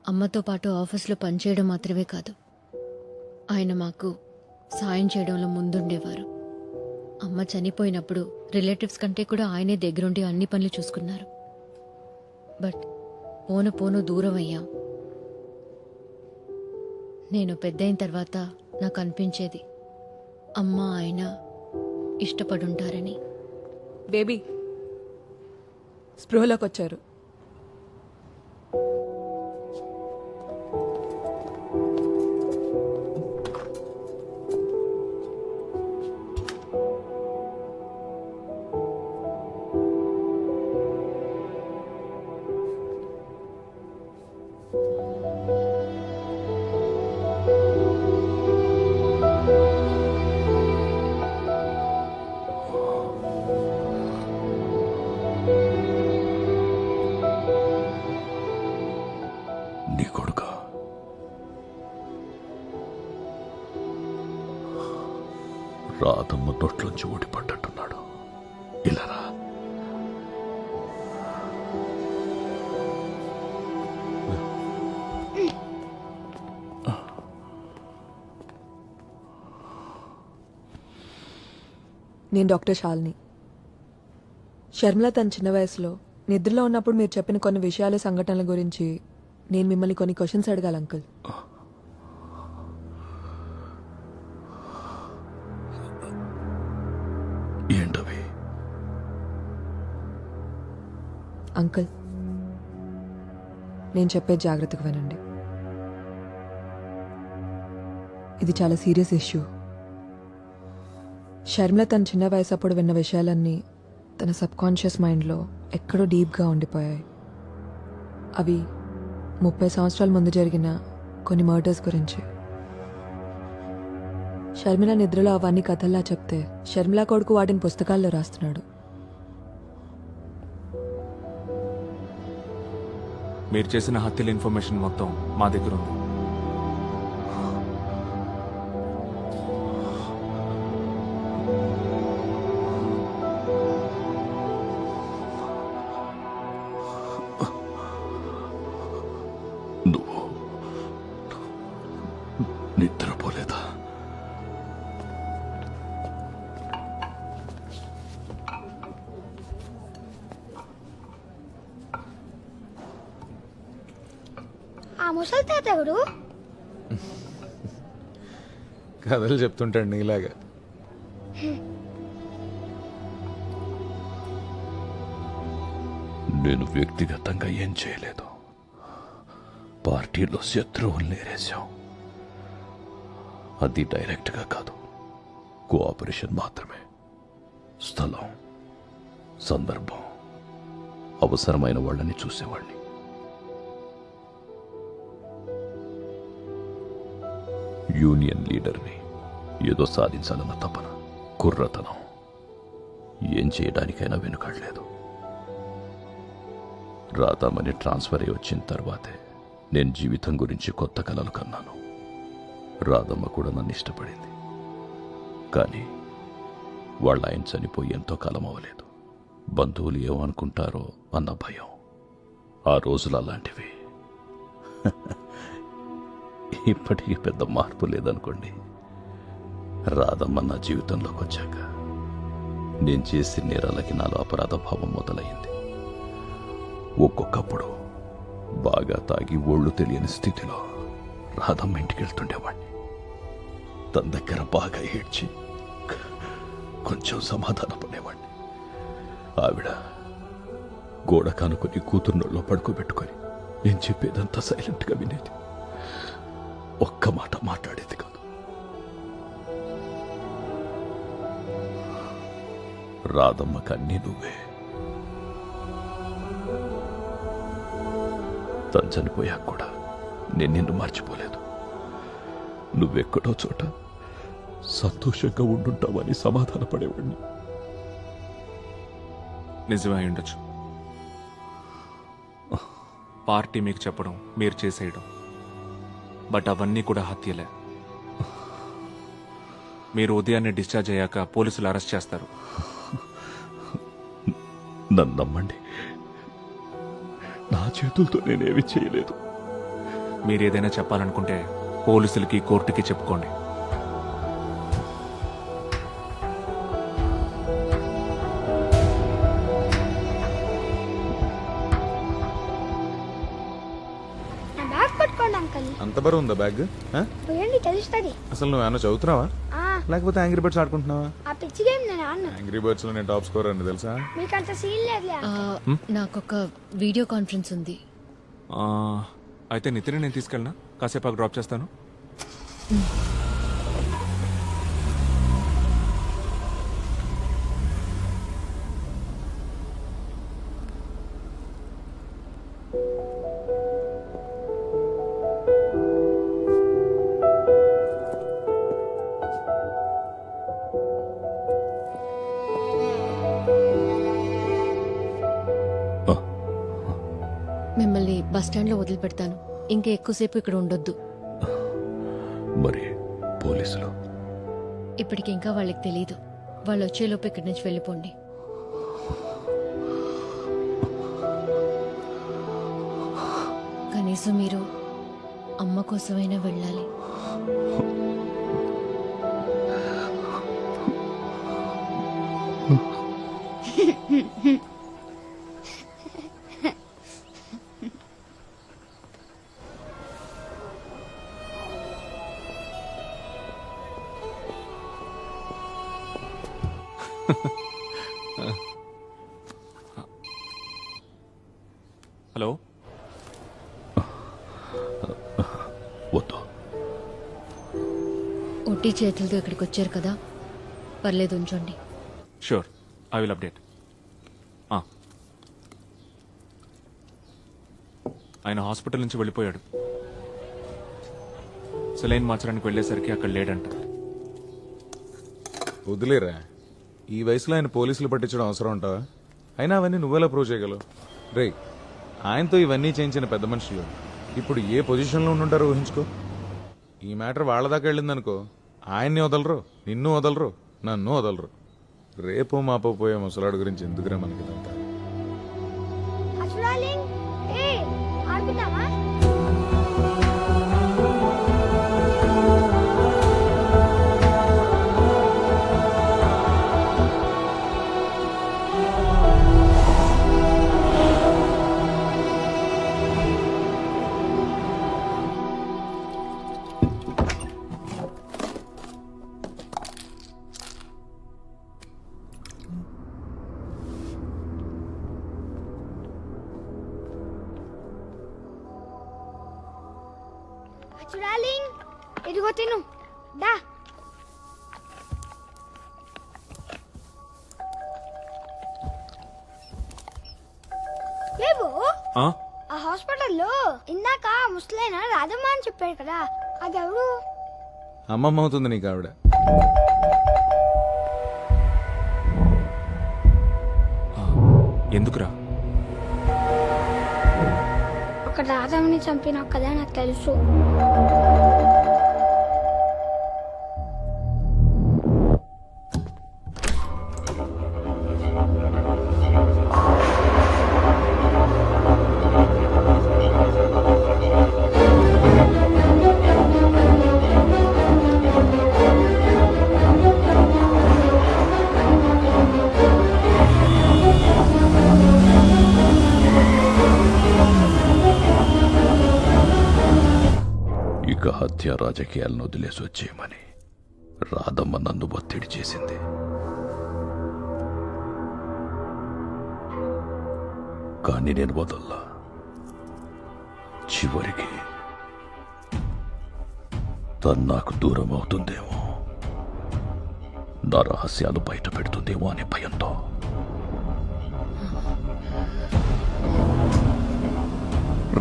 అమ్మతో పాటు ఆఫీస్లో పనిచేయడం మాత్రమే కాదు, ఆయన మాకు సాయం చేయడంలో ముందుండేవారు. అమ్మ చనిపోయినప్పుడు రిలేటివ్స్ కంటే కూడా ఆయనే దగ్గరుండి అన్ని పనులు చూసుకున్నారు. బట్ పోను పోను దూరం అయ్యాం. నేను పెద్దయిన తర్వాత నాకు అనిపించేది అమ్మ ఆయన ఇష్టపడుంటారని. బేబీ స్పృహలోకి వచ్చారు. నీ కొడుక రాధమ్మ నోట్లోంచి ఊడిపడ్డట్టున్నాడు. ఇలా రా. నేను డాక్టర్ శాలిని. షర్మిల తన చిన్న వయసులో నిద్రలో ఉన్నప్పుడు మీరు చెప్పిన కొన్ని విషయాలు సంఘటనల గురించి నేను మిమ్మల్ని కొన్ని క్వశ్చన్స్ అడగాలి అంకుల్. ఏంటవి? అంకుల్ నేను చెప్పేది జాగ్రత్తగా వినండి. ఇది చాలా సీరియస్ ఇష్యూ. షర్మిల తన చిన్న వయసు అప్పుడు విన్న విషయాలన్నీ తన సబ్ కాన్షియస్ మైండ్లో ఎక్కడో డీప్గా ఉండిపోయాయి. అవి 30 సంవత్సరాల ముందు జరిగిన కొన్ని మర్డర్స్ గురించి. షర్మిల నిద్రలో అవన్నీ కథల్లా చెప్తే షర్మిల కొడుకు వాటిని పుస్తకాల్లో రాస్తున్నాడు. మీరు చేసిన హత్యల ఇన్ఫర్మేషన్ మొత్తం మా దగ్గర ఉంది. నువ్వు నిద్రపోలేదా? ఆ ముసలి తాత ఎవరు? కథలు చెప్తుంటాడు నీలాగా. నేను వ్యక్తిగతంగా ఏం చేయలేదు. పార్టీలో శత్రువుల్ని ఏరేశాం. అది డైరెక్ట్గా కాదు, కోఆపరేషన్ మాత్రమే. స్థలం, సందర్భం, అవసరమైన వాళ్ళని చూసేవాడిని. యూనియన్ లీడర్ని, ఏదో సాధించాలన్న తపన, కుర్రతనం, ఏం చేయడానికైనా వెనుకాడలేదు. రాధామణి ట్రాన్స్ఫర్ అయి వచ్చిన తర్వాతే నేను జీవితం గురించి కొత్త కలలు కన్నాను. రాధమ్మ కూడా నన్ను ఇష్టపడింది. కానీ వాళ్ళ ఆయన చనిపోయి ఎంతో కాలం అవ్వలేదు. బంధువులు ఏమనుకుంటారో అన్న భయం. ఆ రోజులు అలాంటివి. ఇప్పటికీ పెద్ద మార్పు లేదనుకోండి. రాధమ్మ నా జీవితంలోకి వచ్చాక నేను చేసిన నేరాలకి నాలో అపరాధ భావం మొదలైంది. ఒక్కొక్కప్పుడు బాగా తాగి ఒళ్ళు తెలియని స్థితిలో రాధమ్మ ఇంటికి వెళ్తుండేవాడిని. తన దగ్గర బాగా ఏడ్చి కొంచెం సమాధానపడేవాడిని. ఆవిడ గోడ కానుకొని కూతుర్నోళ్ళలో పడుకోబెట్టుకొని నేను చెప్పేదంతా సైలెంట్గా వినేది. ఒక్క మాట మాట్లాడేది కాదు. రాధమ్మకి అన్నీ నువ్వే. తను చనిపోయాక కూడా నేను నిన్ను మర్చిపోలేదు. నువ్వెక్కడో చోట సంతోషంగా ఉండుంటావని సమాధానపడేవాడిని. నిజమే అయి ఉండొచ్చు. పార్టీ మీకు చెప్పడం, మీరు చేసేయడం, బట్ అవన్నీ కూడా హత్యలే. మీరు ఉదయాన్నే డిశ్చార్జ్ అయ్యాక పోలీసులు అరెస్ట్ చేస్తారు. నన్ను నమ్మండి, నా చేతులతో నేనేమి చేయలేదు. మీరు ఏదైనా చెప్పాలనుకుంటే పోలీసులకి కోర్టుకి చెప్పుకోండి. నా బ్యాగ్ పట్టుకోండి అంకల్. అంత బరువు ఉందా బ్యాగ్? పోయండి తెలుస్తుంది. అసలు నువ్వు ఏమన్నా చదువుతున్నావా లేకపోతే యాంగ్రీ బర్డ్స్ ఆడుకుంటున్నావా? ఆ పిచ్చి గేమ్ నేను ఆడను. యాంగ్రీ బర్డ్స్ లో నేను టాప్ స్కోర్ అని తెలుసా? మీకు అంత సీన్ లేదులే. నాకొక వీడియో కాన్ఫరెన్స్ ఉంది. అయితే నితిన్ నేను తీసుకెళ్ళనా? కాసేపు డ్రాప్ చేస్తాను. మిమ్మల్ని బస్ స్టాండ్ లో వదిలిపెడతాను. ఇంకా ఎక్కువసేపు ఇక్కడ ఉండొద్దు. మరి పోలీసులు? ఇప్పటికి ఇంకా వాళ్ళకి తెలియదు. వాళ్ళు వచ్చేలోపు ఇక్కడి నుంచి వెళ్ళిపోండి. కనీసం మీరు అమ్మ కోసమైనా వెళ్ళాలి. హలో, వద్దు. ఒట్టి చేతులతో ఇక్కడికి వచ్చారు కదా, పర్లేదు ఉంచండి. Sure, I will update. ఆయన హాస్పిటల్ నుంచి వెళ్ళిపోయాడు. సెలైన్ మార్చడానికి వెళ్ళేసరికి అక్కడ లేడంట. వదిలేరా, ఈ వయసులో ఆయన పోలీసులు పట్టించడం అవసరం ఉంటావా? అయినా అవన్నీ నువ్వెలా ప్రూవ్ చేయగలవు? రే, ఆయనతో ఇవన్నీ చేయించిన పెద్ద మనుషులు ఇప్పుడు ఏ పొజిషన్లో ఉండుంటారో ఊహించుకో. ఈ మ్యాటర్ వాళ్ళ దాకా వెళ్ళిందనుకో, ఆయన్ని వదలరు, నిన్ను వదలరు, నన్ను వదలరు. రేపో మాపో పోయే ముసలాడు గురించి ఎందుకురా మనకి ఇదంతా? చూడాలి. ఏ ఆడుకుందామా? చూడాలి. ఇదిగో తిను. దా. లేవు. ఆ హాస్పిటల్లో ఇందాక ముసలైన రాధమ్మ అని చెప్పాడు కదా, అది ఎవరు? అమ్మమ్మ అవుతుంది నీకు ఆవిడ. ఎందుకురా? ఒక రాధమ్మని చంపినావు కదా, నాకు తెలుసు. ఇక హత్య రాజకీయాలను వదిలేసి వచ్చేయమని రాధమ్మ నన్ను ఒత్తిడి చేసింది. కానీ నేను వదల్లా. చివరికి తను నాకు దూరం అవుతుందేమో, నా రహస్యాలు బయట పెడుతుందేమో అనే భయంతో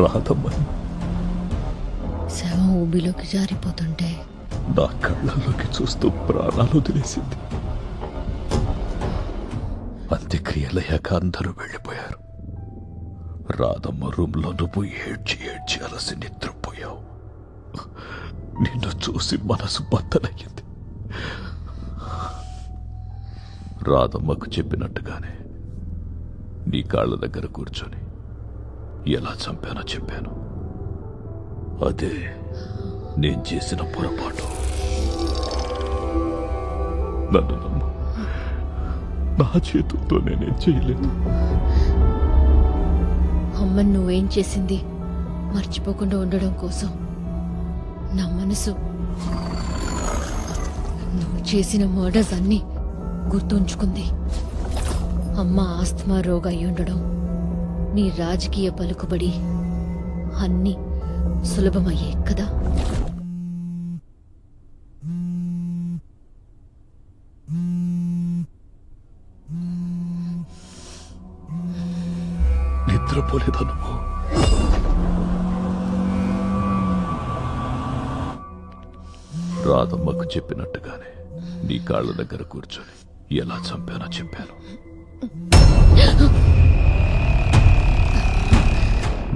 రాధమ్మని శవం ఊబిలోకి జారిపోతుంటే నా కళ్ళల్లోకి చూస్తూ ప్రాణాలు వదిలేసింది. అంత్యక్రియలయ్యాక అందరూ వెళ్ళిపోయారు. రాధమ్మ రూమ్లో నువ్వు ఏడ్చి ఏడ్చి అలసి నిద్రపోయావు. నిన్ను చూసి మనసు బద్దలయ్యింది. రాధమ్మకు చెప్పినట్టుగానే నీ కాళ్ళ దగ్గర కూర్చొని ఎలా చంపానో చెప్పాను. అదే నేను చేసిన పొరపాటు. నన్ను నమ్ము, నా చేతులతో నేనేం చేయలేదు. అమ్మని నువ్వేం చేసింది మర్చిపోకుండా ఉండడం కోసం నా మనసు నువ్వు చేసిన మర్డర్స్ అన్నీ గుర్తుంచుకుంది. అమ్మ ఆస్తమా రోగ అయి ఉండడం, నీ రాజకీయ పలుకుబడి అన్నీ సులభమయ్యే కదా. నిద్రపోలేదా నువ్వు? రాధమ్మకు చెప్పినట్టుగానే నీ కాళ్ళ దగ్గర కూర్చొని ఎలా చంపానో చెప్పాను.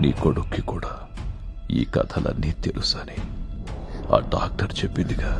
నీ కొడుక్కి కూడా ఈ కథలన్నీ తెలుసని ఆ డాక్టర్ చెప్పిందిగా.